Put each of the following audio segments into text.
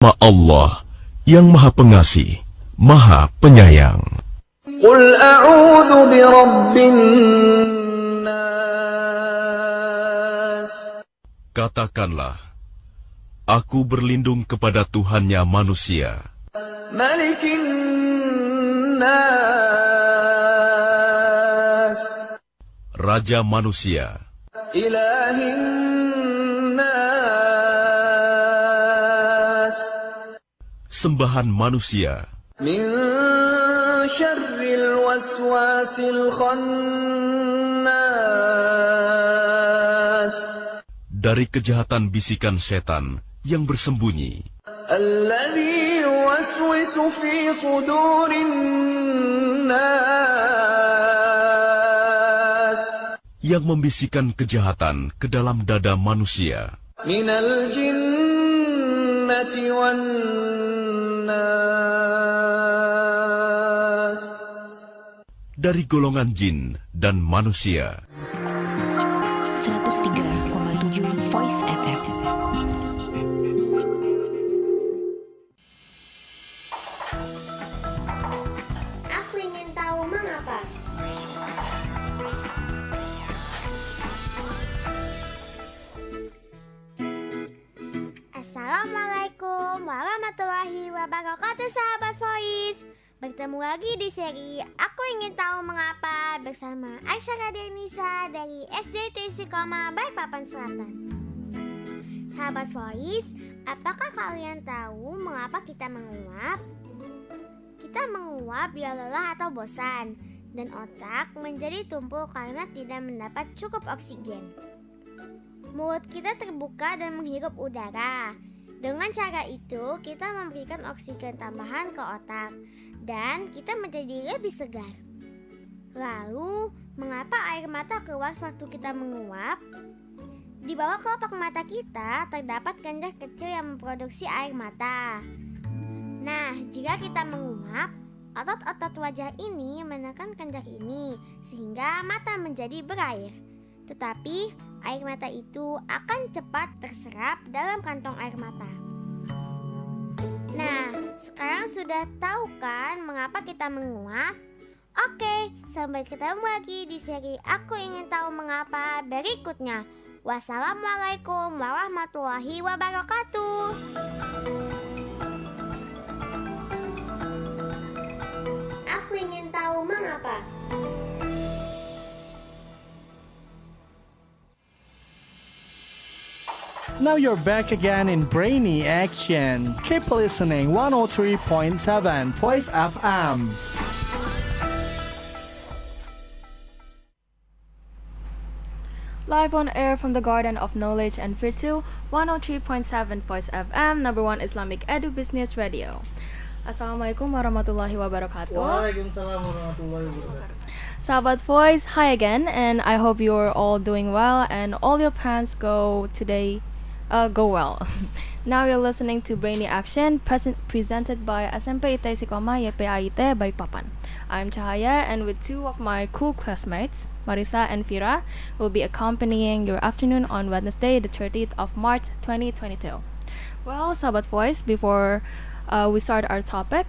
Nama Allah yang Maha Pengasih, Maha Penyayang. Qul a'udzu birabbin nas. Katakanlah, aku berlindung kepada Tuhannya manusia, Malikin nas. Raja manusia, Ilahin nas. sembahan manusia, Min syarril waswasil khannas. dari kejahatan bisikan setan yang bersembunyi, Alladzi yuwaswisu fi sudurin nas. yang membisikkan kejahatan ke dalam dada manusia, Minal jinnati wan nas. dari golongan jin dan manusia. 103,7 Voice FM. Aku ingin tahu mengapa. Assalamualaikum warahmatullahi wabarakatuh, sahabat Voice. Bertemu lagi di seri Aku Ingin Tahu Mengapa bersama Aisyah Nisa dari SMPIT Istiqamah Balikpapan Selatan. Sahabat Voice, apakah kalian tahu mengapa kita menguap? Kita menguap bila lelah atau bosan, dan otak menjadi tumpul karena tidak mendapat cukup oksigen. Mulut kita terbuka dan menghirup udara. Dengan cara itu, kita memberikan oksigen tambahan ke otak, dan kita menjadi lebih segar. Lalu, mengapa air mata keluar sewaktu kita menguap? Di bawah kelopak mata kita terdapat kelenjar kecil yang memproduksi air mata. Nah, jika kita menguap, otot-otot wajah ini menekan kelenjar ini sehingga mata menjadi berair. Tetapi, air mata itu akan cepat terserap dalam kantong air mata. Nah, sekarang sudah tahu kan mengapa kita menguap? Oke, sampai ketemu lagi di seri Aku Ingin Tahu Mengapa berikutnya. Wassalamualaikum warahmatullahi wabarakatuh. Aku ingin tahu mengapa. Now you're back again in Brainy Action. Keep listening 103.7 Voice FM. Live on air from the Garden of Knowledge and Virtue, 103.7 Voice FM, number 1 Islamic Edu Business Radio. Assalamualaikum warahmatullahi wabarakatuh. Waalaikumsalam warahmatullahi wabarakatuh. Sahabat Voice, hi again, and I hope you're all doing well and all your plans go well. Now you're listening to Brainy Action, presented by SMPIT Istiqamah YPAIT Balikpapan. I'm Cahaya, and with two of my cool classmates, Marisa and Fira, will be accompanying your afternoon on Wednesday, the 30th of March 2022. Well, Sahabat Voice, before we start our topic,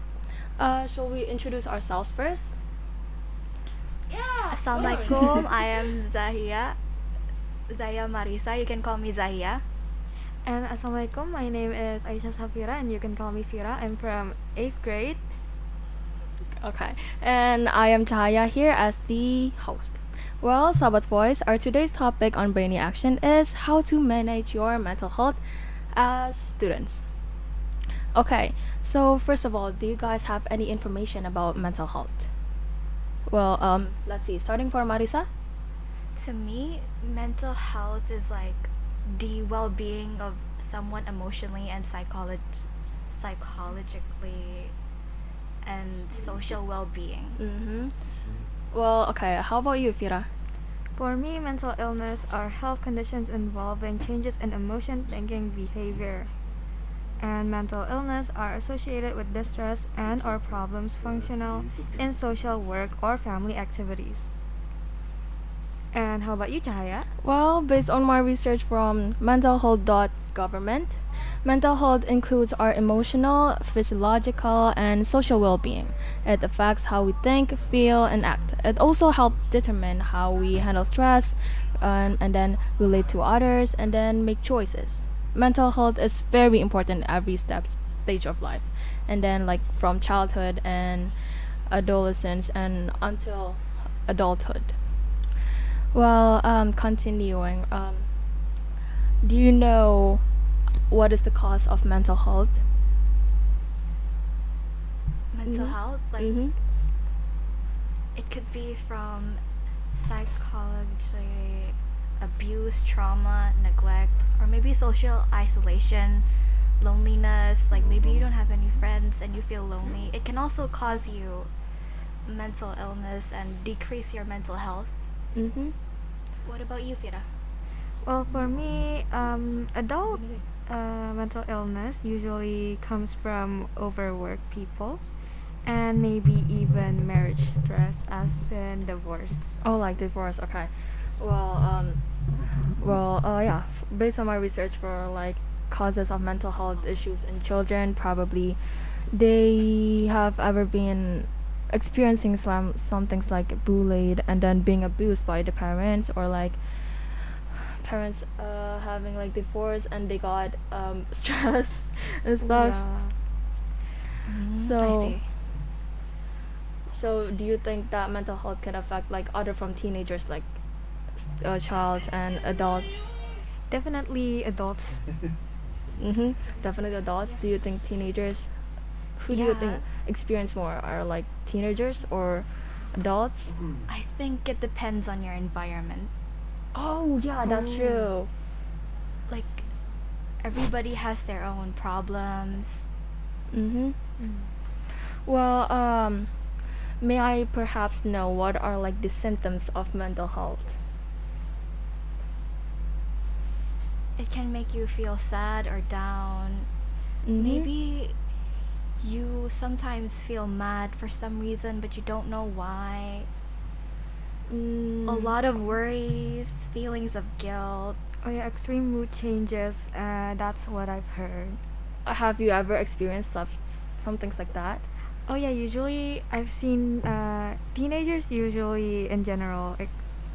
shall we introduce ourselves first? Assalamualaikum, I am Zahia Marisa, you can call me Zahia. And Assalamualaikum, my name is Aisyah Safira and you can call me Fira. I'm from 8th grade. Okay, and I am Cahaya here as the host. Well, Sahabat Voice, our today's topic on Brainy Action is how to manage your mental health as students. Okay, so first of all, do you guys have any information about mental health? Well, let's see, starting for Marisa? To me, mental health is like the well-being of someone emotionally and psychologically and social well-being. Mm-hmm. Well, okay, how about you, Fira? For me, mental illness are health conditions involving changes in emotion, thinking, behavior. And mental illness are associated with distress and or problems functional in social work or family activities. And how about you, Cahaya? Well, based on my research from mentalhealth.org, government. Mental health includes our emotional, physiological, and social well-being. It affects how we think, feel, and act. It also helps determine how we handle stress, and then relate to others, and then make choices. Mental health is very important in every stage of life, and then like from childhood and adolescence and until adulthood. Well, continuing. Do you know what is the cause of mental health? Mental health, like Mm-hmm. it could be from psychology, abuse, trauma, neglect, or maybe social isolation, loneliness, like maybe you don't have any friends and you feel lonely. It can also cause you mental illness and decrease your mental health. Mm-hmm. What about you, Fira? Well, for me, adult mental illness usually comes from overworked people and maybe even marriage stress, as in divorce. Oh, like divorce. Okay. Yeah. Based on my research for like causes of mental health issues in children, probably they have ever been experiencing some things like bullied and then being abused by the parents, or like parents having like divorce and they got stressed and stuff. Yeah. So I see. So do you think that mental health can affect like other from teenagers, like child and adults? Definitely adults. Mm-hmm. Definitely adults. Do you think teenagers? Who do you Yeah. think experience more? Are like teenagers or adults? I think it depends on your environment. Oh yeah, that's true. Like everybody has their own problems. Mm-hmm. Well, may I perhaps know what are like the symptoms of mental health? It can make you feel sad or down. Mhm. Maybe you sometimes feel mad for some reason, but you don't know why. Mm. A lot of worries, feelings of guilt. Oh yeah, extreme mood changes. That's what I've heard. Have you ever experienced some things like that? Oh yeah, usually I've seen teenagers usually in general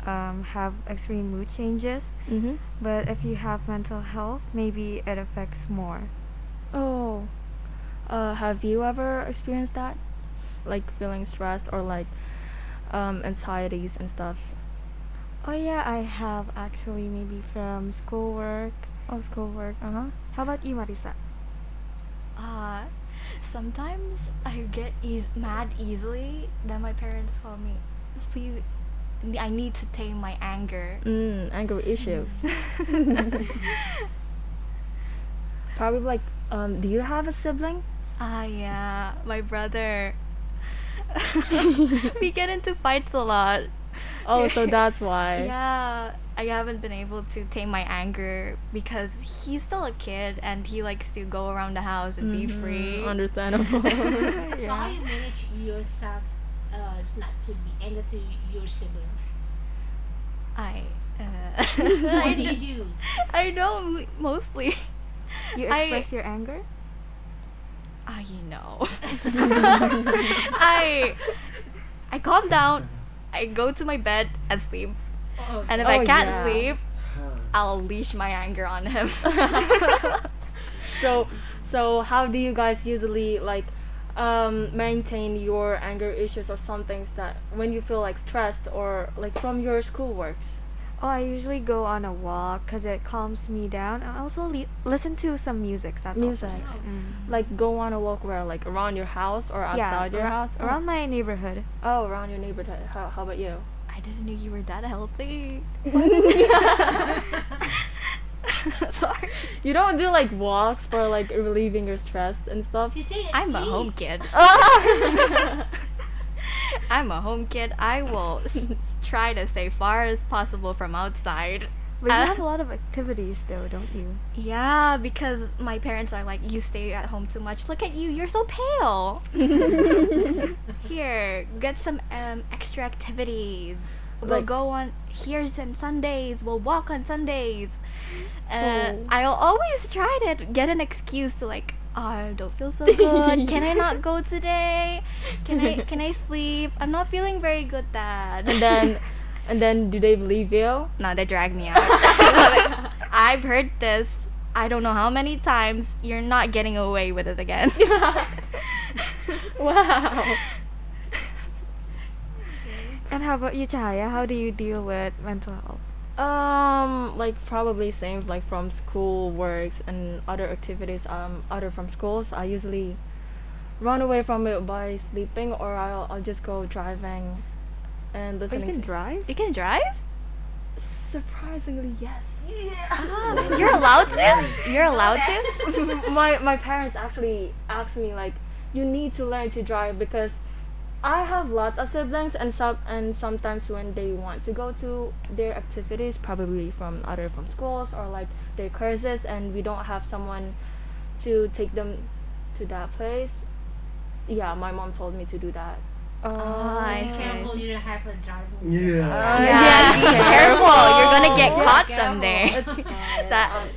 have extreme mood changes, Mm-hmm. but if you have mental health, maybe it affects more. Oh, have you ever experienced that? Like feeling stressed or like anxieties and stuffs? Oh yeah, I have actually, maybe from schoolwork. Oh, schoolwork. Uh-huh. How about you, Marisa? Sometimes I get mad easily. Then my parents call me, please, I need to tame my anger. Anger issues. Probably like, do you have a sibling? Yeah, my brother. We get into fights a lot. Oh, so that's why. Yeah, I haven't been able to tame my anger because he's still a kid and he likes to go around the house and be free. Understandable. So how you manage yourself not to be angry to your siblings? What I do you do? I don't mostly. You I- express your anger? You know. I calm down. I go to my bed and sleep. And if I Oh, can't yeah. sleep, I'll leash my anger on him. So how do you guys usually like maintain your anger issues or some things that when you feel like stressed or like from your schoolworks? Oh, I usually go on a walk because it calms me down. I also listen to some music. That's Music. Also. Like go on a walk where like around your house or outside your house? Oh. Around my neighborhood. Oh, around your neighborhood. How about you? I didn't know you were that healthy. Sorry. You don't do like walks for like relieving your stress and stuff? She said I'm a home kid. I'm a home kid. I will try to stay far as possible from outside. But you have a lot of activities though, don't you? Yeah, because my parents are like, you stay at home too much. Look at you, you're so pale. Here, get some extra activities. We'll go on here on Sundays. We'll walk on Sundays. I'll always try to get an excuse to like, I don't feel so good. Can I not go today? Can I sleep? I'm not feeling very good, Dad. And then do they believe you? No, they drag me out. I've heard this. I don't know how many times. You're not getting away with it again. Wow. And how about you, Cahaya? How do you deal with mental health? Like probably same like from school works and other activities other from schools. I usually run away from it by sleeping, or I'll just go driving and Oh, you listening. can drive? You can drive? Surprisingly, yes. You're allowed to? You're allowed to? My parents actually asked me like, you need to learn to drive because I have lots of siblings, and sometimes when they want to go to their activities, probably from schools or like their courses, and we don't have someone to take them to that place. Yeah, my mom told me to do that. I Be see. careful, you don't have a driving Yeah. Yeah, be careful. You're gonna get caught Careful. someday. That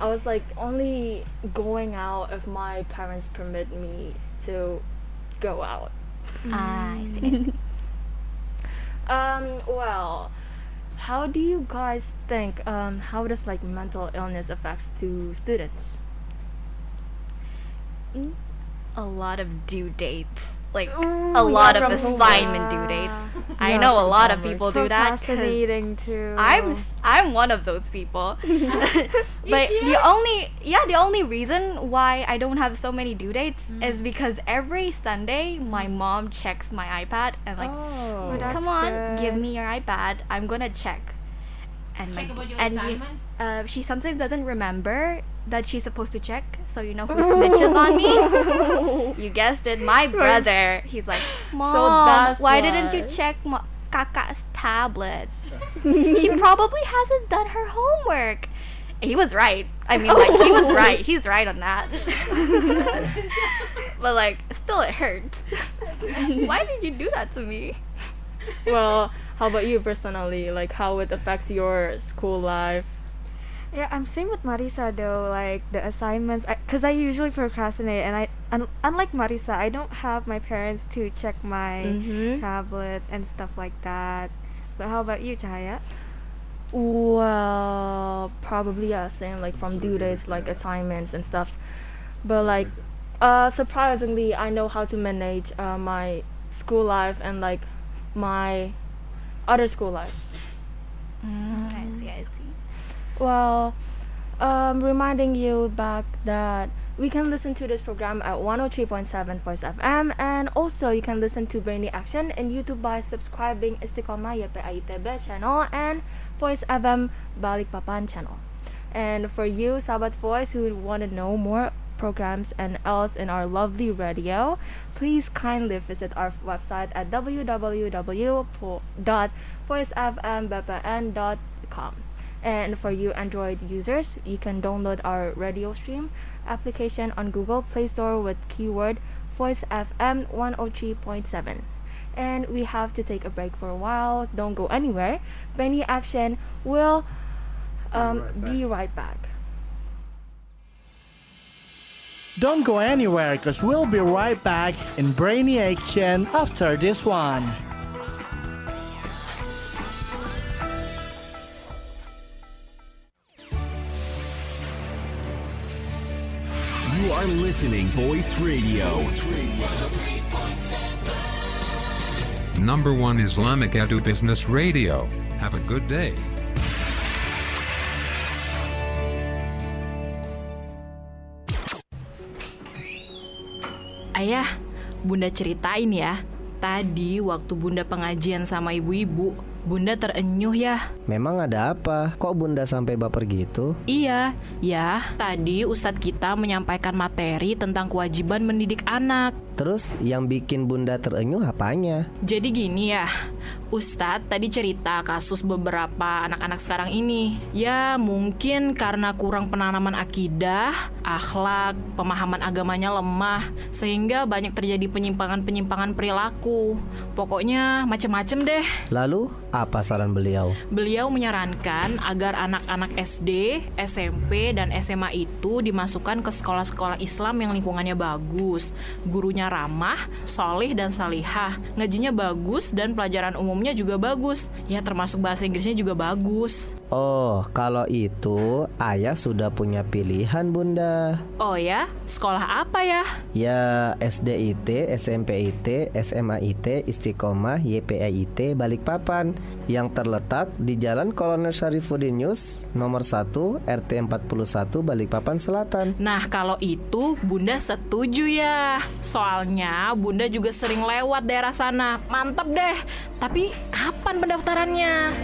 I was like only going out if my parents permit me to go out. I see. Well, how do you guys think how does like mental illness affects to students? A lot of due dates, like Ooh, a lot yeah, of from assignment homework. due dates. Yeah, I know a from lot of homework. people do that. 'Cause Procrastinating too. I'm one of those people. But the only reason why I don't have so many due dates is because every Sunday my mom checks my iPad and like, Oh, that's come on, give good. me your iPad. I'm gonna check. And Check about your and assignment? she sometimes doesn't remember that she's supposed to check. So you know who snitches on me? You guessed it, my brother. He's like, Mom, that's why didn't you why." check Kaka's tablet? She probably hasn't done her homework. He was right. I mean, like, he was right. He's right on that. But, like, still it hurts. Why did you do that to me? Well, how about you personally? Like how it affects your school life? Yeah, I'm same with Marisa though. Like the assignments, because I usually procrastinate, and unlike Marisa, I don't have my parents to check my tablet and stuff like that. But how about you, Cahaya? Well, probably yeah, same like from due dates, like assignments and stuffs. But like, surprisingly, I know how to manage my school life and like my other school life. I see. Well, reminding you back that we can listen to this program at 103.7 Voice FM, and also you can listen to Brainy Action in YouTube by subscribing Istiqamah YPAIT channel and Voice FM Balikpapan channel. And for you, Sahabat Voice, who want to know more programs and else in our lovely radio, please kindly visit our website at www.voicefmbpn.com. And for you Android users, you can download our radio stream application on Google Play Store with keyword Voice FM 103.7. And we have to take a break for a while. Don't go anywhere. Brainy Action will be right back. Don't go anywhere because we'll be right back in Brainy Action after this one. You are listening Voice Radio. Number 1 Islamic Edu Business Radio. Have a good day. Ayah, Bunda ceritain ya. Tadi waktu Bunda pengajian sama ibu-ibu, Bunda terenyuh ya. Memang ada apa? Kok Bunda sampai baper gitu? Iya, ya. Tadi Ustadz kita menyampaikan materi tentang kewajiban mendidik anak. Terus yang bikin Bunda terenyuh apanya? Jadi gini ya, Ustadz tadi cerita kasus beberapa anak-anak sekarang ini. Ya mungkin karena kurang penanaman akidah, akhlak, pemahaman agamanya lemah, sehingga banyak terjadi penyimpangan-penyimpangan perilaku. Pokoknya macem-macem deh. Lalu apa saran beliau? Beliau menyarankan agar anak-anak SD, SMP, dan SMA itu dimasukkan ke sekolah-sekolah Islam yang lingkungannya bagus, gurunya ramah, solih dan salihah, ngajinya bagus, dan pelajaran umumnya juga bagus. Ya termasuk bahasa Inggrisnya juga bagus. Oh, kalau itu ayah sudah punya pilihan Bunda. Oh ya? Sekolah apa ya? Ya SDIT, SMPIT, SMIT Istiqamah YPAIT Balikpapan yang terletak di Jalan Kolonel Syarifuddin Yus nomor 1 RT 41 Balikpapan Selatan. Nah kalau itu Bunda setuju ya. Soalnya Bunda juga sering lewat daerah sana. Mantap deh. Tapi kapan pendaftarannya?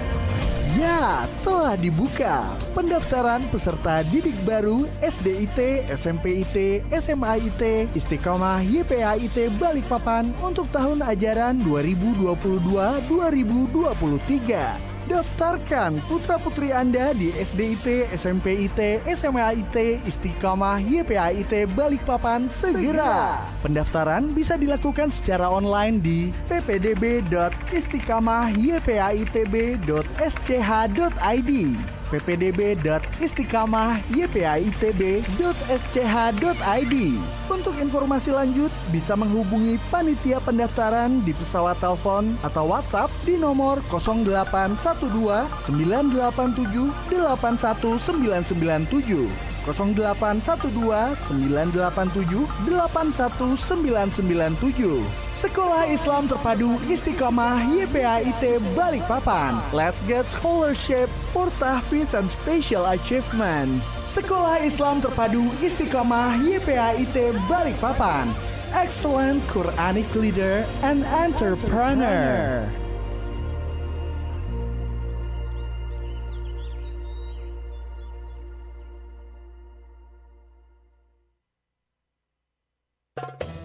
Ya, telah dibuka pendaftaran peserta didik baru SDIT, SMPIT, SMIT, Istiqamah YPAIT Balikpapan untuk tahun ajaran 2022-2023. Daftarkan putra-putri Anda di SDIT, SMPIT, SMAIT, Istiqamah YPAIT Balikpapan segera. Pendaftaran bisa dilakukan secara online di ppdb.istiqamahypaitb.sch.id ppdb.istiqamahypaitb.sch.id. Untuk informasi lanjut bisa menghubungi panitia pendaftaran di pesawat telepon atau WhatsApp di nomor 0812 987 81997 0812 987 81997. Sekolah Islam Terpadu Istiqamah YPAIT Balikpapan. Let's get scholarship for tahfiz and special achievement. Sekolah Islam Terpadu Istiqamah YPAIT Balikpapan. Excellent Quranic leader and entrepreneur.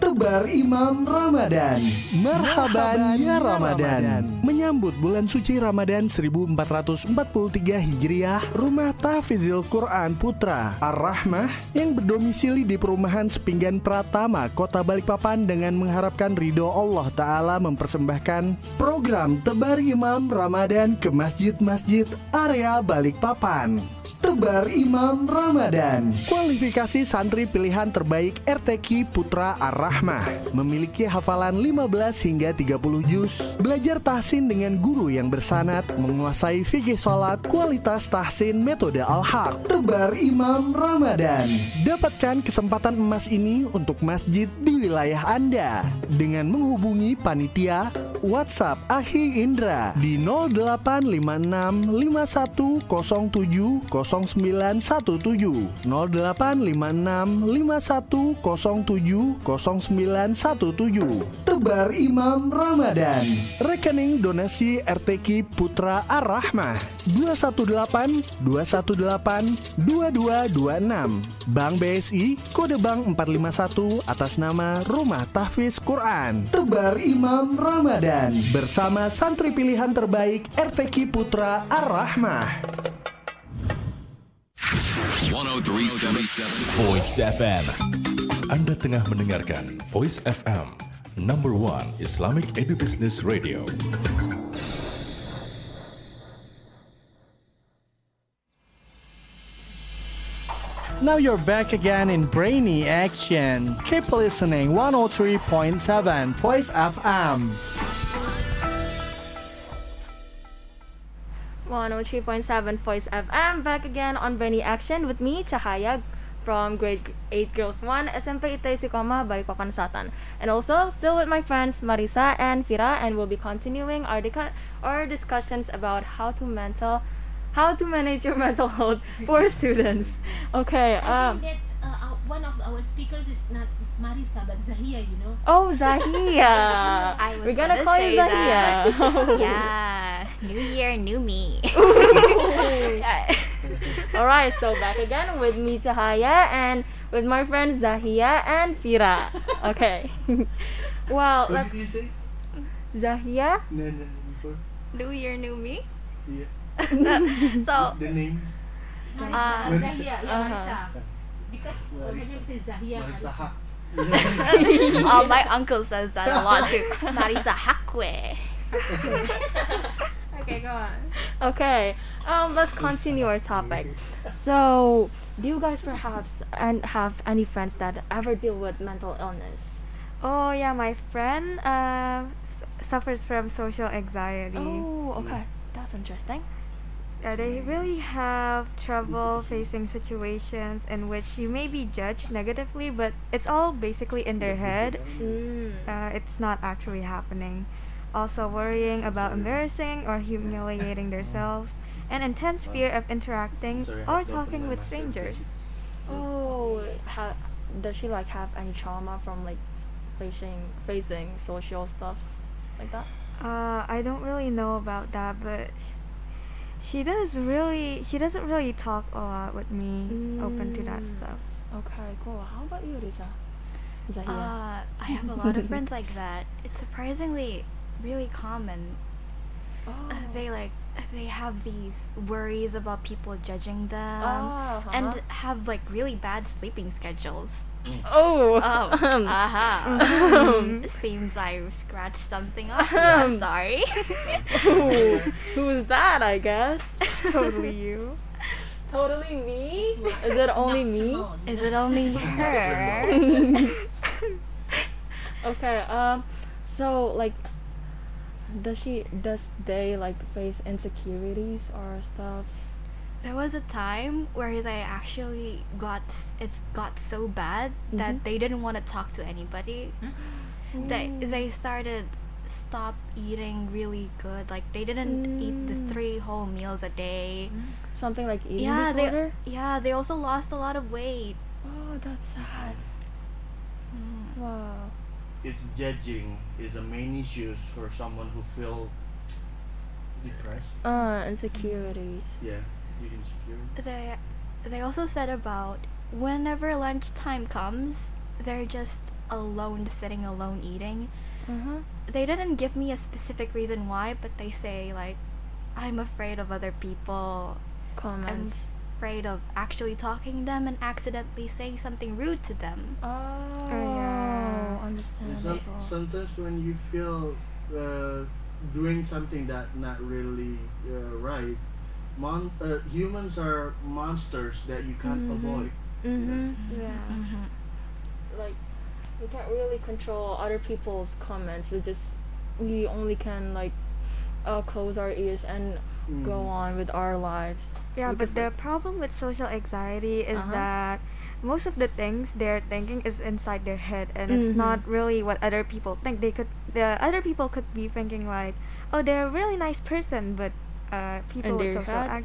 Tebar Imam Ramadan. Marhaban ya Ramadan. Menyambut bulan suci Ramadan 1443 Hijriah, Rumah Tahfizil Quran Putra Ar-Rahmah yang berdomisili di perumahan Sepinggan Pratama, Kota Balikpapan dengan mengharapkan ridho Allah Ta'ala mempersembahkan program Tebar Imam Ramadan ke masjid-masjid area Balikpapan. Tebar Imam Ramadan. Kualifikasi santri pilihan terbaik RTQ Putra Ar-Rahmah. Memiliki hafalan 15 hingga 30 juz. Belajar tahsin dengan guru yang bersanad. Menguasai fikih salat. Kualitas tahsin metode Al-Haq. Tebar Imam Ramadan. Dapatkan kesempatan emas ini untuk masjid di wilayah Anda dengan menghubungi panitia WhatsApp Akhi Indra di 085651070917 085651070917. Tebar Imam Ramadan. Rekening donasi RTQ Putra Ar-Rahmah 21821822226. Bank BSI kode bank 451 atas nama Rumah Tahfiz Quran. Tebar Imam Ramadan bersama santri pilihan terbaik RTQ Putra Ar-Rahmah. 103.77 Voice FM. Anda tengah mendengarkan Voice FM, number 1 Islamic Edubusiness Radio. Now you're back again in Brainy Action. Keep listening 103.7 Voice FM. 103.7 Voice FM, back again on Brainy Action with me, Cahaya, from grade 8 Girls 1, SMPIT Istiqamah Balikpapan Selatan. And also, still with my friends Marisa and Fira, and we'll be continuing our discussions about how to manage your mental health for students. Okay. I think that one of our speakers is not Marisa but Zahia, you know. Oh, Zahia. We're gonna call you Zahia. Yeah. New year, new me. Alright, so back again with me, Cahaya, and with my friends Zahia and Fira. Okay. Well, What let's. did you say? Zahia? No, before. New year, new me. Yeah. So, The names. Marisa, Marisa. Zahia, Marisa. Because her name is Zahia. Marisa Ha. oh, my uncle says that a lot too. Marisa Hakwe. Okay, go on. Okay. Let's continue our topic. So, do you guys perhaps have any friends that ever deal with mental illness? Oh yeah, my friend suffers from social anxiety. Oh, okay. That's interesting. They really have trouble facing situations in which you may be judged negatively, but it's all basically in their head. It's not actually happening. Also worrying about embarrassing or humiliating themselves, and intense fear of interacting or talking with strangers. Oh, does she like have any trauma from like facing social stuffs like that? I don't really know about that, but she doesn't really talk a lot with me open to that stuff. Okay, cool. How about you, Risa? Zahia? I have a lot of friends like that. It's surprisingly really common. They have these worries about people judging them and have like really bad sleeping schedules. Oh. Seems I scratched something off. I'm sorry. Who's that, I guess? Totally you. Totally me? Is it only me? Is it only her? Okay, so like does they like face insecurities or stuffs? There was a time where they actually got so bad that they didn't want to talk to anybody. They stopped eating really good. Like they didn't eat the 3 whole meals a day. Something like eating disorder? They also lost a lot of weight. Oh, that's sad. Wow. It's judging is a main issue for someone who feel depressed. Insecurities. Yeah, you're insecure. They also said about whenever lunchtime comes, they're just alone, sitting alone eating. They didn't give me a specific reason why, but they say like, I'm afraid of other people. Comments. I'm afraid of actually talking to them and accidentally saying something rude to them. Understandable. Sometimes when you feel doing something that not really right, humans are monsters that you can't avoid. Like we can't really control other people's comments. We only can like close our ears and go on with our lives. Yeah, Because, but the problem with social anxiety is that most of the things they're thinking is inside their head, and it's not really what other people think. The other people could be thinking like, oh, they're a really nice person, but people with social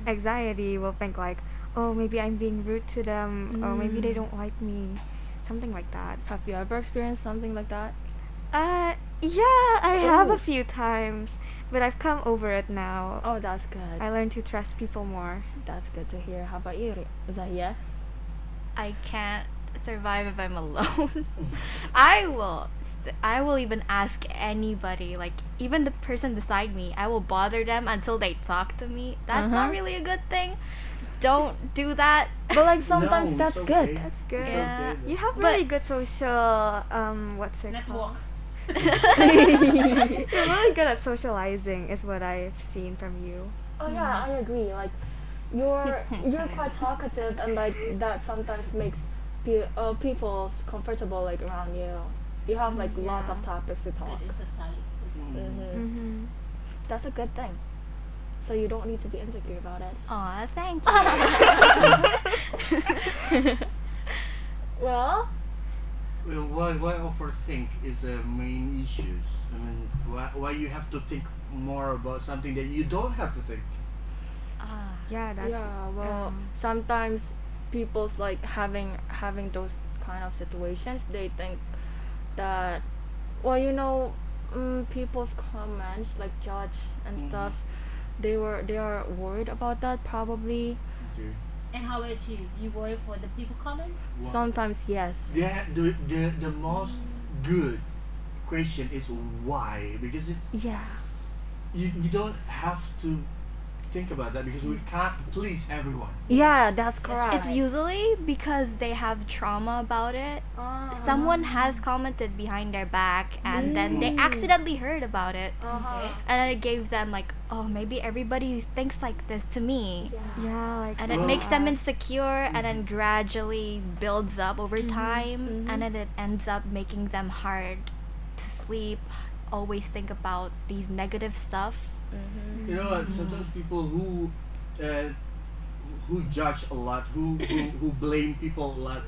anxiety will think like, oh, maybe I'm being rude to them, or maybe they don't like me, something like that. Have you ever experienced something like that? Yeah, I have a few times, but I've come over it now. Oh, that's good. I learned to trust people more. That's good to hear. How about you, Zahia? I can't survive if I'm alone. I will even ask anybody, like even the person beside me, I will bother them until they talk to me. That's not really a good thing. Don't do that. But like sometimes that's okay. good. That's good. Yeah. You have really good social what's it Network. called? You're really good at socializing is what I've seen from you. Oh yeah, I agree. Like you're quite talkative, and like that sometimes makes people comfortable like around you. You have like lots of topics to talk. Good in society. That's a good thing. So you don't need to be insecure about it. Aw, thank you. Well, why overthink is the main issues? I mean, why you have to think more about something that you don't have to think? Yeah, that's sometimes people's like having those kind of situations, they think that, well, people's comments like judge and stuff, they are worried about that probably. Okay. And how about you? You worry for the people comments? Wha- Sometimes yes. Yeah, the most good question is why, because it's Yeah. you don't have to think about that because we can't please everyone. Yeah, that's correct. It's usually because they have trauma about it. Someone has commented behind their back and then they accidentally heard about it. Okay. And then it gave them like, oh, maybe everybody thinks like this to me. Yeah, like And it makes them insecure and then gradually builds up over time and then it ends up making them hard to sleep, always think about these negative stuff. You know what? Sometimes people who judge a lot, who blame people a lot,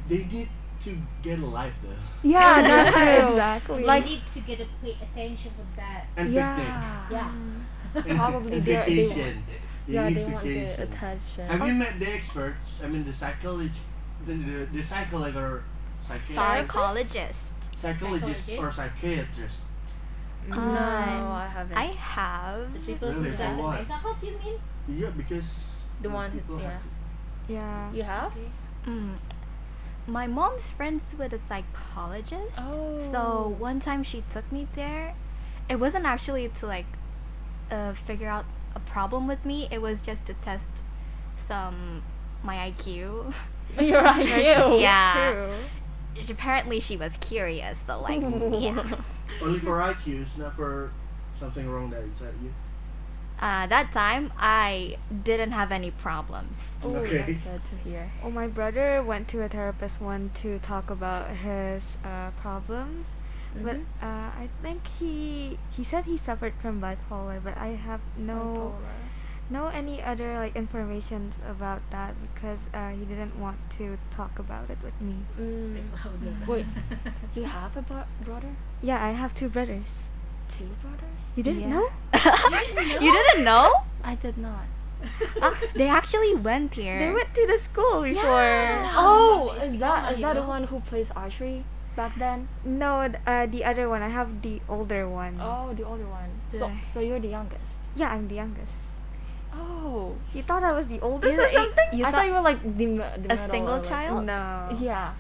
they need to get a life though. Yeah, that's true. exactly. Like, you need to get a pay attention for that. And Yeah. Yeah. Probably and they vacation. You yeah, need they want the vacation. attention. Have you met the experts? I mean the psychologist, the psychologist or Psychologist. psychologist or Psychologist? psychiatrist? No, I haven't. I have. The people Really? who For got the what? mental health, you mean? Yeah, because The one, people yeah. have yeah. You have? Mm. My mom's friends with a psychologist. Oh. So one time she took me there. It wasn't actually to like figure out a problem with me. It was just to test my IQ. You're right. You. Yeah. Apparently she was curious. So like yeah. only for IQs, not for something wrong that is at you. That time I didn't have any problems. Oh, Okay. that's good to hear. Well, my brother went to a therapist one to talk about his problems, but I think he said he suffered from bipolar, but I have no any other like informations about that because he didn't want to talk about it with me. Wait, you have a brother? Yeah, I have two brothers. Two brothers? You didn't Yeah. know? You didn't know? I did not. They actually went here. They went to the school before. Oh, is that the one who plays archery back then? No, the other one. I have the older one. Oh, the older one. So you're the youngest. Yeah, I'm the youngest. Oh, You thought I was the oldest You or thought- something? I thought you were like the a middle single or, like- child? No. Yeah.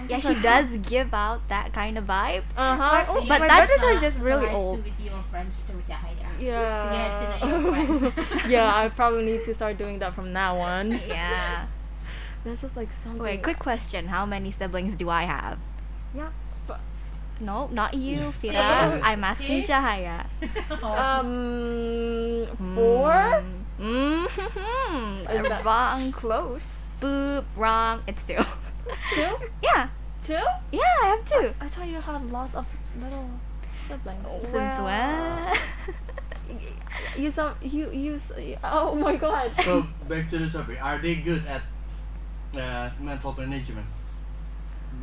Yeah, she does give out that kind of vibe. Uh-huh. Oh, But my that's- brothers are just really nice old. to with your friends to Cahaya. Yeah. So get to know your friends. Yeah, I probably need to start doing that from now on. Yeah. This is like something. Wait, quick question. How many siblings do I have? Yeah. No, not you, Fira. I'm asking Two? Cahaya. 4? Mm-hmm. Is that- Wrong. Close. Boop. Wrong. It's 2. 2? Yeah. 2? Yeah, I have 2. I thought you had lots of little siblings. Since when? Oh my god. So back to the topic. Are they good at mental management?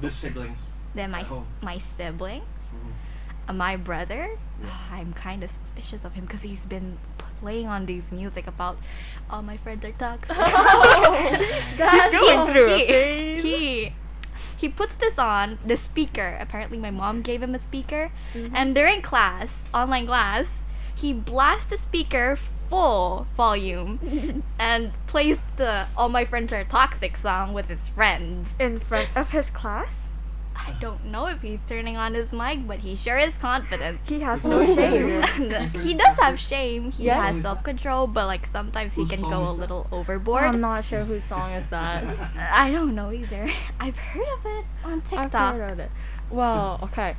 The siblings. Then my At home. my siblings, my brother. I'm kind of suspicious of him because he's been playing on these music about all my friends are toxic. That's going through a He puts this on the speaker. Apparently, my mom gave him a speaker, and during class, online class, he blasts the speaker full volume and plays the "All My Friends Are Toxic" song with his friends. In front of his class? I don't know if he's turning on his mic, but he sure is confident. He has It's no so shame. good. He does have shame. He Yes. has self-control, but like sometimes he Whose can song go is a that? little overboard. I'm not sure whose song is that. I don't know either. I've heard of it on I've TikTok. heard of it. Well, okay.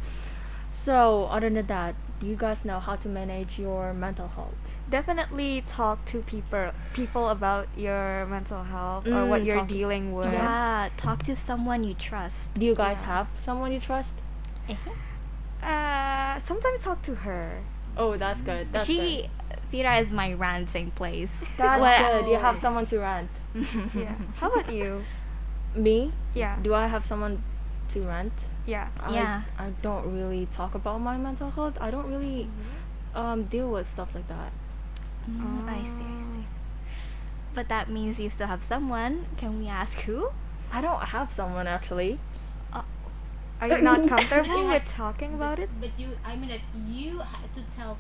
So, other than that, do you guys know how to manage your mental health? Definitely talk to people about your mental health or what you're talk- dealing with. Yeah, talk to someone you trust. Do you guys have someone you trust? Sometimes talk to her. Oh, that's good. That's She, Fira is my ranting place. That's Well- good. You have someone to rant. Yeah. How about you? Me? Yeah. Do I have someone to rant? Yeah. Yeah. I don't really talk about my mental health. I don't really deal with stuff like that. I see. But that means you still have someone. Can we ask who? I don't have someone actually. Are you not comfortable with talking about it? But you, I mean, that you had to tell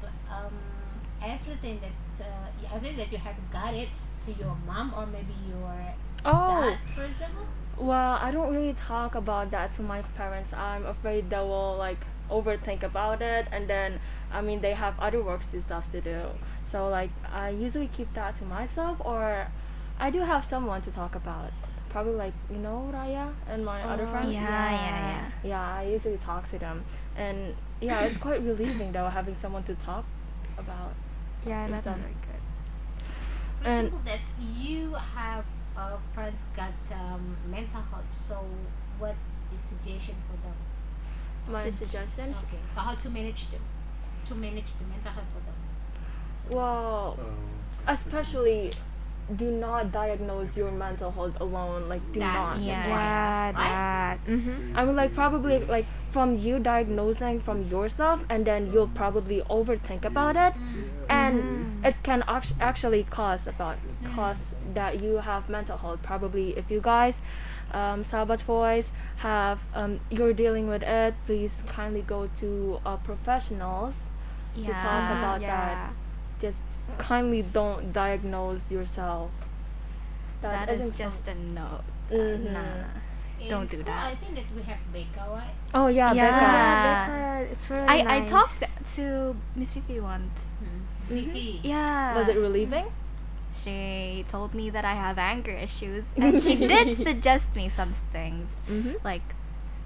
everything that you have got it to your mom or maybe your Oh, dad, for example? well, I don't really talk about that to my parents. I'm afraid they will like overthink about it, and then I mean they have other works and stuff to do. So like I usually keep that to myself, or I do have someone to talk about. Probably like Raya and my other friends. Yeah. Yeah, I usually talk to them, and yeah, it's quite relieving though having someone to talk about. Yeah, that's stuff. very good. For And- example, that you have friends got mental health, so what is suggestion for them? My suggestions. Okay, so how to manage them? To manage the mental health for them? Well, especially do not diagnose your mental health alone. Like, do That's not. the point, Yeah, right? that. Mm-hmm. I mean, like, probably, like, from you diagnosing from yourself, and then you'll probably overthink about it, and it can actually cause that you have mental health. Probably, if you guys, Sahabat Voice, have, you're dealing with it, please kindly go to professionals to talk about that. Just kindly don't diagnose yourself. That isn't is just a no. Mhm. Nah. In Don't do school, that. I think that we have Becca, right? Oh yeah, Yeah. Becca. It's really I nice. talked to Miss Fifi once. Fifi. Yeah. Was it relieving? She told me that I have anger issues, and she did suggest me some things. Mm-hmm. Like,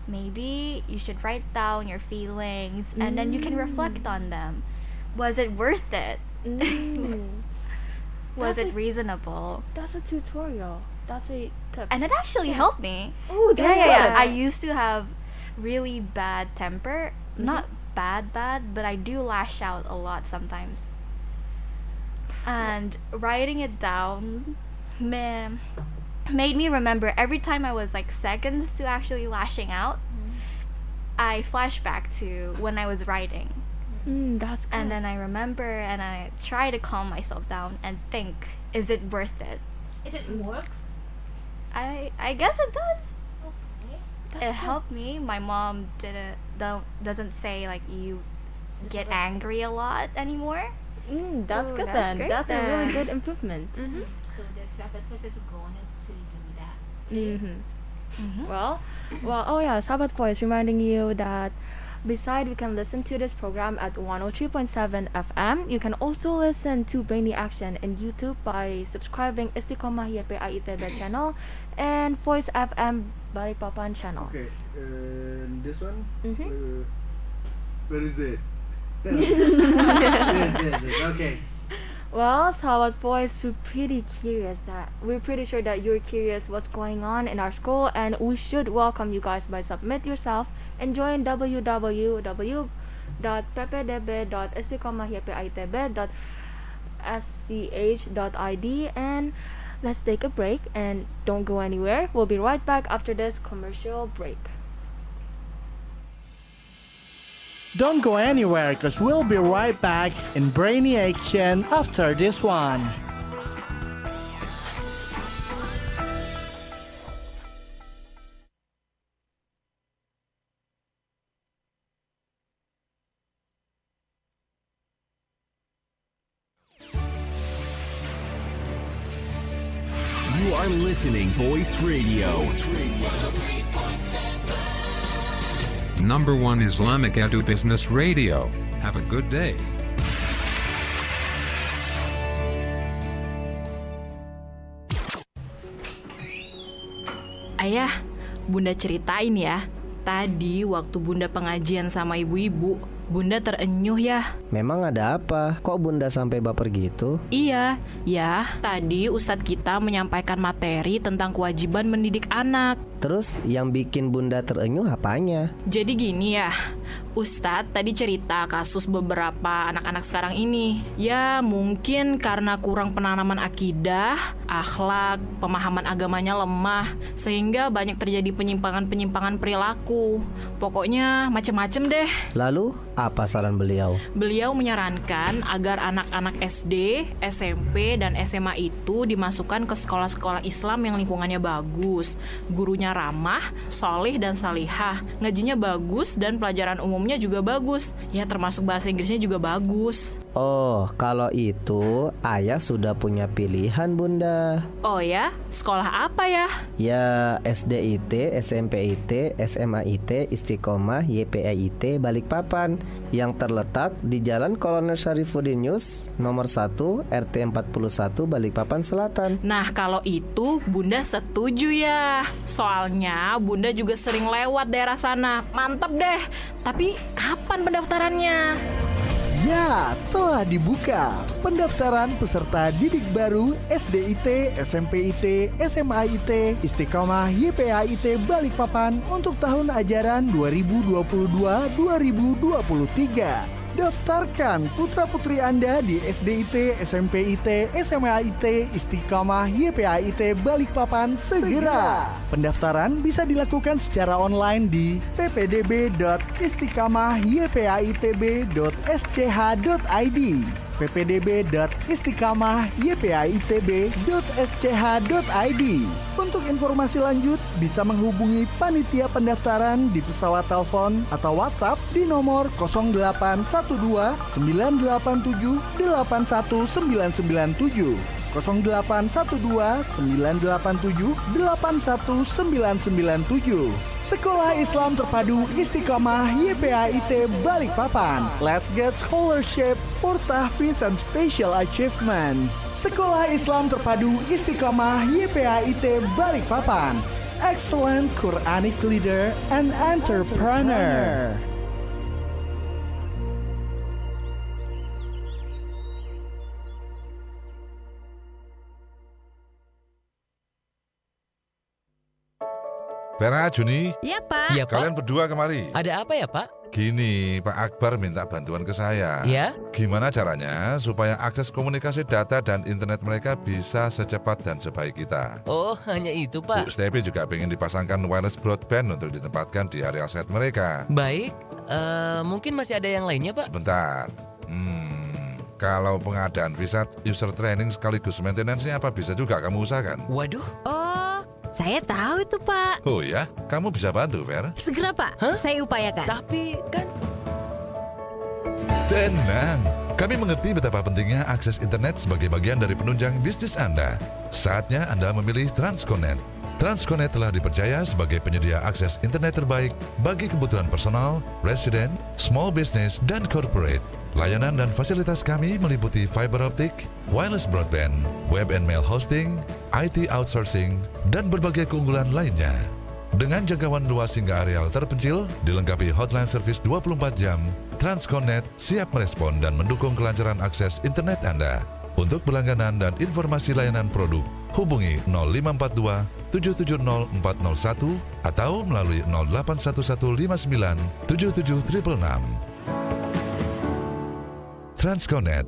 maybe you should write down your feelings, and then you can reflect on them. Was it worth it? Was That's it reasonable? That's a tutorial. That's a tip. And it actually helped me. Oh, that's Yeah. good. I used to have really bad temper. Not bad, but I do lash out a lot sometimes. And writing it down, man, made me remember every time I was like seconds to actually lashing out, I flash back to when I was writing. That's good. And then I remember and I try to calm myself down and think, is it worth it? Is it works? I guess it does. Okay. It helped me. My mom doesn't say like you get angry a lot anymore. That's Ooh, good that's then. great That's a really then. good improvement. So that's Sahabat Voice is going to do that. Well, oh yeah, Sahabat Voice reminding you that beside we can listen to this program at 103.7 FM, you can also listen to Brainy Action in YouTube by subscribing Istiqamah YPAIT channel and Voice FM Balikpapan channel. Okay, and this one, Mhm. where is it? yes, okay. Well, Sahabat Voice, we're pretty sure that you're curious what's going on in our school, and we should welcome you guys by submit yourself and join www.ppdb.istiqamahypaitb.sch.id, and let's take a break and don't go anywhere. We'll be right back after this commercial break. Don't go anywhere because we'll be right back in Brainy Action after this one. You are listening Voice Radio. Number 1 Islamic Edu Business Radio. Have a good day. Ayah, Bunda ceritain ya. Tadi waktu Bunda pengajian sama ibu-ibu, Bunda terenyuh ya. Memang ada apa? Kok Bunda sampai baper gitu? Iya, ya. Tadi Ustadz kita menyampaikan materi tentang kewajiban mendidik anak. Terus yang bikin Bunda terenyuh apanya? Jadi gini ya, Ustadz tadi cerita kasus beberapa anak-anak sekarang ini. Ya mungkin karena kurang penanaman akidah, akhlak, pemahaman agamanya lemah, sehingga banyak terjadi penyimpangan-penyimpangan perilaku. Pokoknya macem-macem deh. Lalu apa saran beliau? Beliau menyarankan agar anak-anak SD, SMP, dan SMA itu dimasukkan ke sekolah-sekolah Islam yang lingkungannya bagus, gurunya orangnya ramah, solih dan salihah. Ngajinya bagus dan pelajaran umumnya juga bagus. Ya termasuk bahasa Inggrisnya juga bagus. Oh, kalau itu ayah sudah punya pilihan, Bunda. Oh ya? Sekolah apa ya? Ya, SDIT, SMPIT, SMAIT Istiqamah YPAIT Balikpapan yang terletak di Jalan Kolonel Syarifuddin Yus, nomor 1, RT 41 Balikpapan Selatan. Nah, kalau itu Bunda setuju ya. Soalnya Bunda juga sering lewat daerah sana. Mantap deh. Tapi kapan pendaftarannya? Ya, telah dibuka pendaftaran peserta didik baru SDIT, SMPIT, SMAIT Istiqamah YPAIT Balikpapan untuk tahun ajaran 2022-2023. Daftarkan putra-putri Anda di SDIT, SMPIT, SMAIT Istiqamah YPAIT Balikpapan segera. Pendaftaran bisa dilakukan secara online di ppdb.istiqamahypaitb.sch.id, ppdb.istiqamahypaitb.sch.id. Untuk informasi lanjut bisa menghubungi panitia pendaftaran di pesawat telepon atau WhatsApp di nomor 0812 987 81997, 0812 987 81997. Sekolah Islam Terpadu Istiqamah YPAIT Balikpapan. Let's get scholarship for tahfiz and special achievement. Sekolah Islam Terpadu Istiqamah YPAIT Balikpapan. Excellent Quranic leader and entrepreneur. Vera, Juni. Ya, Pak. Ya, Kalian berdua kemari. Ada apa ya, Pak? Gini, Pak Akbar minta bantuan ke saya. Ya? Gimana caranya supaya akses komunikasi data dan internet mereka bisa secepat dan sebaik kita? Oh, hanya itu, Pak. Bu Stepi juga pengen dipasangkan wireless broadband untuk ditempatkan di area set mereka. Baik, mungkin masih ada yang lainnya, Pak? Sebentar. Kalau pengadaan visa user training sekaligus maintenance-nya apa bisa juga kamu usahakan? Waduh. Oh, saya tahu itu, Pak. Oh ya? Kamu bisa bantu, Ver? Segera, Pak. Saya upayakan. Tapi kan... Tenang, kami mengerti betapa pentingnya akses internet sebagai bagian dari penunjang bisnis Anda. Saatnya Anda memilih Transconnect. Transconnect telah dipercaya sebagai penyedia akses internet terbaik bagi kebutuhan personal, resident, small business, dan corporate. Layanan dan fasilitas kami meliputi fiber optic, wireless broadband, web and mail hosting, IT outsourcing, dan berbagai keunggulan lainnya. Dengan jangkauan luas hingga areal terpencil, dilengkapi hotline service 24 jam, Transconnect siap merespon dan mendukung kelancaran akses internet Anda. Untuk berlangganan dan informasi layanan produk, hubungi 0542 770 401 atau melalui 081159 7766. Transconnect,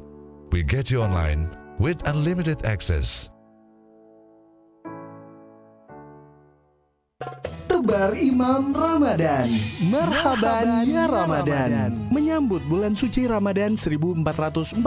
we get you online with unlimited access. Tebar Imam Ramadan. Marhaban ya Ramadan. Menyambut bulan suci Ramadan 1443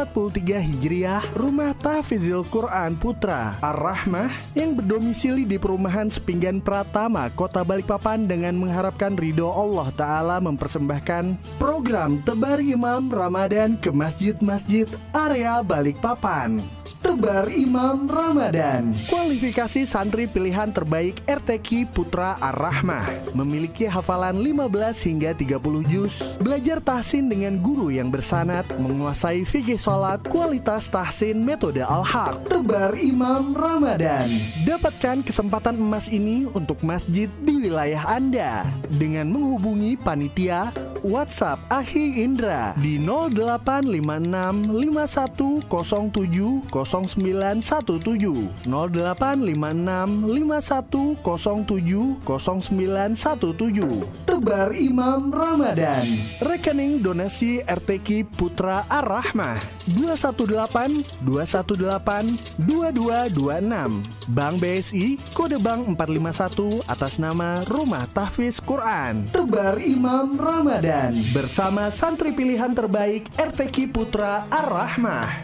Hijriah, Rumah Tahfizil Quran Putra Ar-Rahmah yang berdomisili di perumahan Sepinggan Pratama, Kota Balikpapan dengan mengharapkan ridho Allah Ta'ala mempersembahkan program Tebar Imam Ramadan ke masjid-masjid area Balikpapan. Tebar Imam Ramadan. Kualifikasi santri pilihan terbaik RTQ Putra Ar-Rahmah. Memiliki hafalan 15 hingga 30 juz. Belajar tahsin dengan guru yang bersanad. Menguasai fikih salat. Kualitas tahsin metode Al-Haq. Tebar Imam Ramadan. Dapatkan kesempatan emas ini untuk masjid di wilayah Anda dengan menghubungi panitia WhatsApp Akhi Indra di 0856 5107 0917 0856 5107 0917. Tebar Imam Ramadan. Rekening donasi RTQ Putra Ar-Rahmah 218 218 2226. Bank BSI kode bank 451 atas nama Rumah Tahfiz Quran. Tebar Imam Ramadan bersama santri pilihan terbaik RTQ Putra Ar-Rahmah.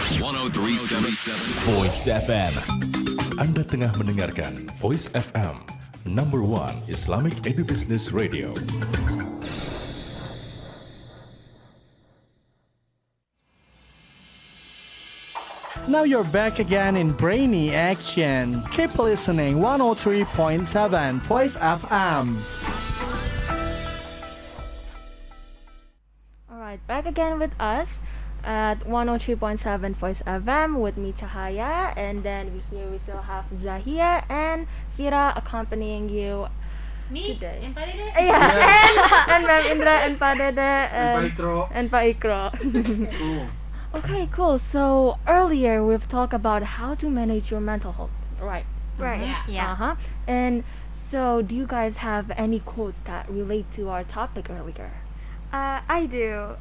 103.7 Voice FM. Anda tengah mendengarkan Voice FM, number one Islamic Edubusiness Radio. Now you're back again in Brainy Action. Keep listening 103.7 Voice FM. Alright, back again with us at 103.7 Voice FM with me, Cahaya, and then we still have Zahia and Fira accompanying you Me today. and Pak Dede. Yeah, and Ma'am Indra and Pak Dede And Pak Ikro. and Pak Ikro. Cool. Okay, cool. So earlier we've talked about how to manage your mental health, right? Right. Yeah. Uh-huh. And so do you guys have any quotes that relate to our topic earlier? I do.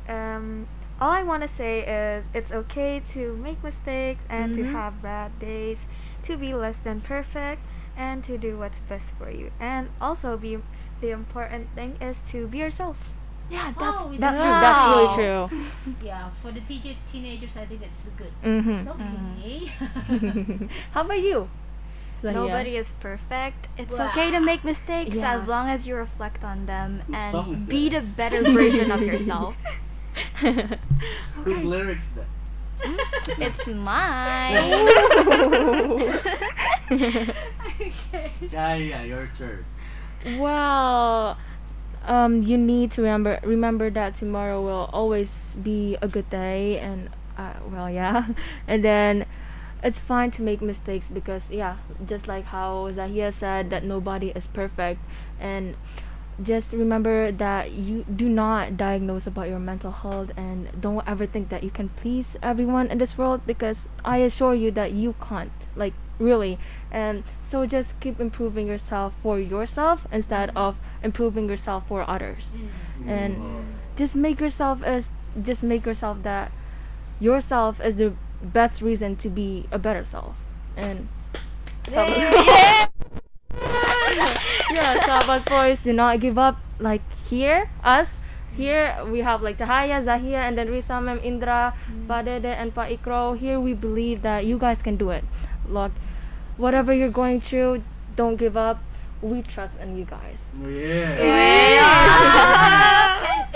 All I want to say is it's okay to make mistakes and to have bad days, to be less than perfect, and to do what's best for you. And also, the important thing is to be yourself. Yeah, Oh, it's that's true. nice. That's really true. Yeah, for the teenagers, I think it's good. Mhm. It's okay. How about you? Zahia? Nobody is perfect. It's Wow. okay to make mistakes Yes. as long as you reflect on them song is and be the that? better version of yourself. Whose lyrics that? It's mine. Jaya, your turn. Well, you need to remember that tomorrow will always be a good day, and well, yeah, and then it's fine to make mistakes because yeah, just like how Zahia said that nobody is perfect, and just remember that you do not diagnose about your mental health, and don't ever think that you can please everyone in this world, because I assure you that you can't, like, really. And so just keep improving yourself for yourself instead of improving yourself for others. And just make yourself that yourself is the best reason to be a better self. And yeah, Sahabat Boys, do not give up. Like here we have like Cahaya, Zahia, and then Risa, Mem, Indra, Pak Dede, and Pak Ikro. Here we believe that you guys can do it. Look, whatever you're going through, don't give up. We trust in you guys. Send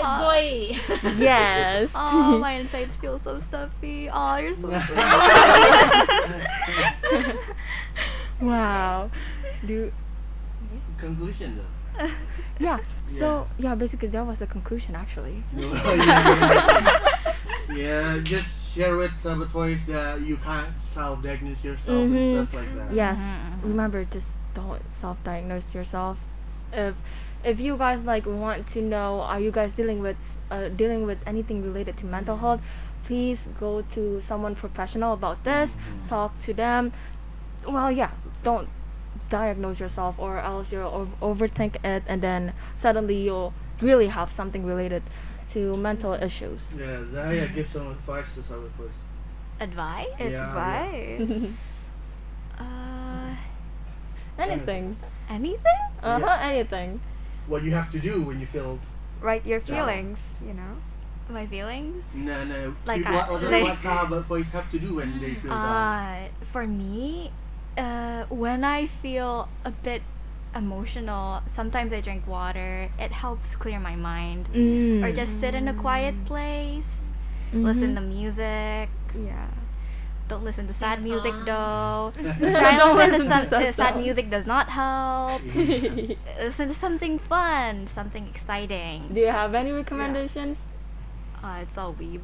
a boy. Yes. Oh, my insides feel so stuffy. Oh, you're so sweet. Wow. Conclusion though. Yeah. So yeah, basically that was the conclusion actually. Yeah, just share with Sahabat Voice that you can't self-diagnose yourself and stuff like that. Yes. Remember, just don't self-diagnose yourself. If you guys like want to know, are you guys dealing with anything related to mental health, please go to someone professional about this. Talk to them. Well, yeah, don't diagnose yourself, or else you'll overthink it, and then suddenly you'll really have something related to mental issues. Yeah, Zaya, give some advice to Sahabat Voice. Advice? Yeah, Advice. Anything. Anything? Anything. What you have to do when you feel. Write your Yeah. feelings, you know. My feelings? No. Like What Sahabat Voice have to do when they feel down? For me, when I feel a bit emotional, sometimes I drink water. It helps clear my mind. Or just sit in a quiet place, listen to music. Yeah. Don't listen to Sing a sad music song. though. Don't Try to listen listen to to sad sad music does not help. Listen to something fun, something exciting. Do you have any recommendations? It's all weeb.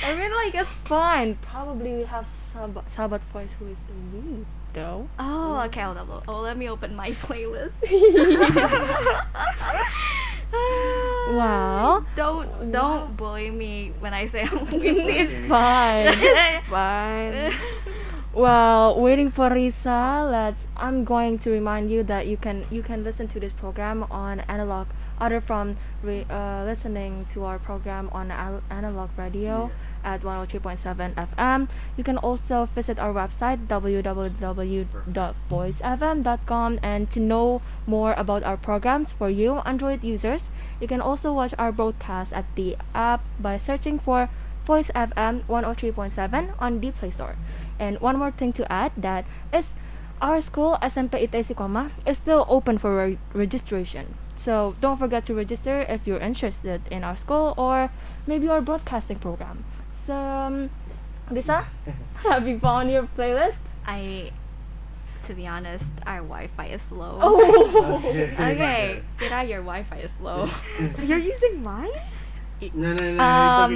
I mean, like, it's fine. Probably we have Sahabat Voice who is in need, though. Oh, okay. Hold up. Oh, let me open my playlist. Wow. Don't bully me when I say I'm weeb. It's fine. It's fine. Well, waiting for Risa, I'm going to remind you that you can listen to this program on analog, other from listening to our program on analog radio at 103.7 FM. You can also visit our website www.voicefm.com, and to know more about our programs for you Android users, you can also watch our broadcast at the app by searching for Voice FM 103.7 on the Play Store. And one more thing to add, that is our school, SMPIT Istiqamah, is still open for registration. So don't forget to register if you're interested in our school or maybe our broadcasting program. So, Lisa, have you found your playlist? To be honest, our Wi-Fi is slow. Oh. Okay, Mira, your Wi-Fi is slow. You're using mine? No.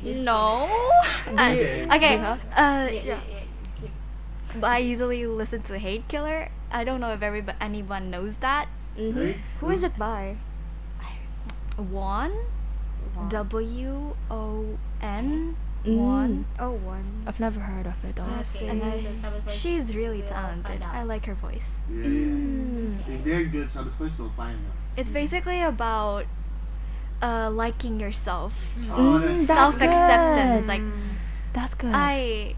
No. Okay. I usually listen to Hate Killer. I don't know if anyone knows that. Who is it by? Won. WON. Won. Oh, one. I've never heard of it. Okay, And so Sabbath Voice she's really will talented. find out. I like her voice. Yeah. If they're good, Sabbath Voice will find them. It's basically about liking yourself. Oh, that's Self-acceptance. good. Like, That's good.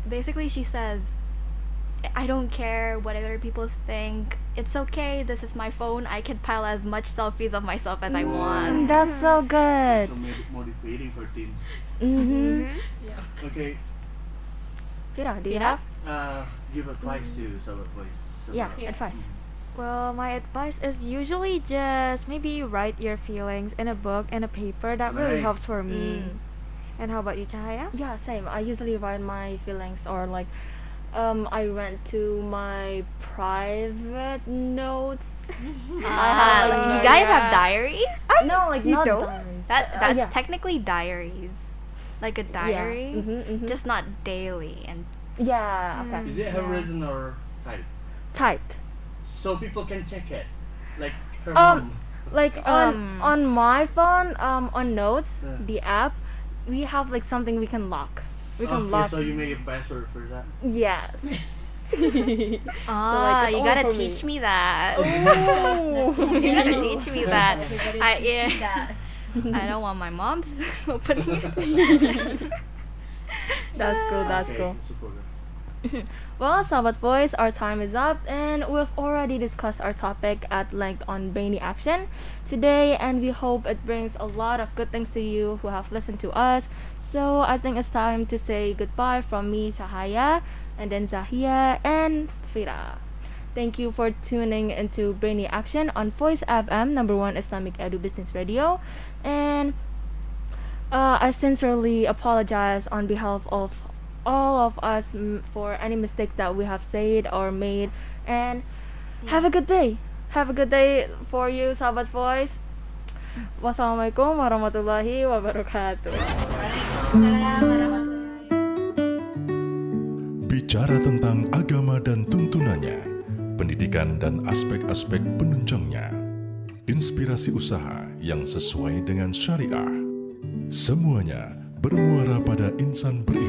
basically she says, I don't care what other people think. It's okay. This is my phone. I can pile as much selfies of myself as I want. That's so good. so motivating for teens. Okay. Fira, do you have? Give advice to Sabbath Voice. Yeah, advice. Well, my advice is usually just maybe write your feelings in a book and a paper. That really Nice. helps for me. And how about you, Cahaya? Yeah, same. I usually write my feelings, or like I went to my private notes. You guys have diaries? No, like You not don't? diaries. That's yeah. technically diaries. Like a diary. Just not daily. And Yeah, okay. Is it handwritten or typed? Typed. So people can check it. Like her Um, mom. Like on my phone, on Notes, Yeah. the app, we have like something we can lock. We can Okay, lock. so you make a password for that? Yes. you it's only gotta for me. teach me that. Oh. You gotta teach me that. Everybody I should see that. I don't want my mom opening it. That's cool. That's Okay, cool. super good. Well, Sabat Voice, our time is up, and we've already discussed our topic at length on Brainy Action today, and we hope it brings a lot of good things to you who have listened to us. So I think it's time to say goodbye from me, Cahaya, and then Zahia and Fira. Thank you for tuning into Brainy Action on Voice FM, #1 Islamic Edu Business Radio, and I sincerely apologize on behalf of all of us for any mistakes that we have said or made, and have a good day. Have a good day for you, Sahabat Voice. Wassalamualaikum warahmatullahi wabarakatuh. Bicara tentang agama dan tuntunannya, pendidikan dan aspek-aspek penunjangnya, inspirasi usaha yang sesuai dengan syariah, semuanya bermuara pada insan beriman.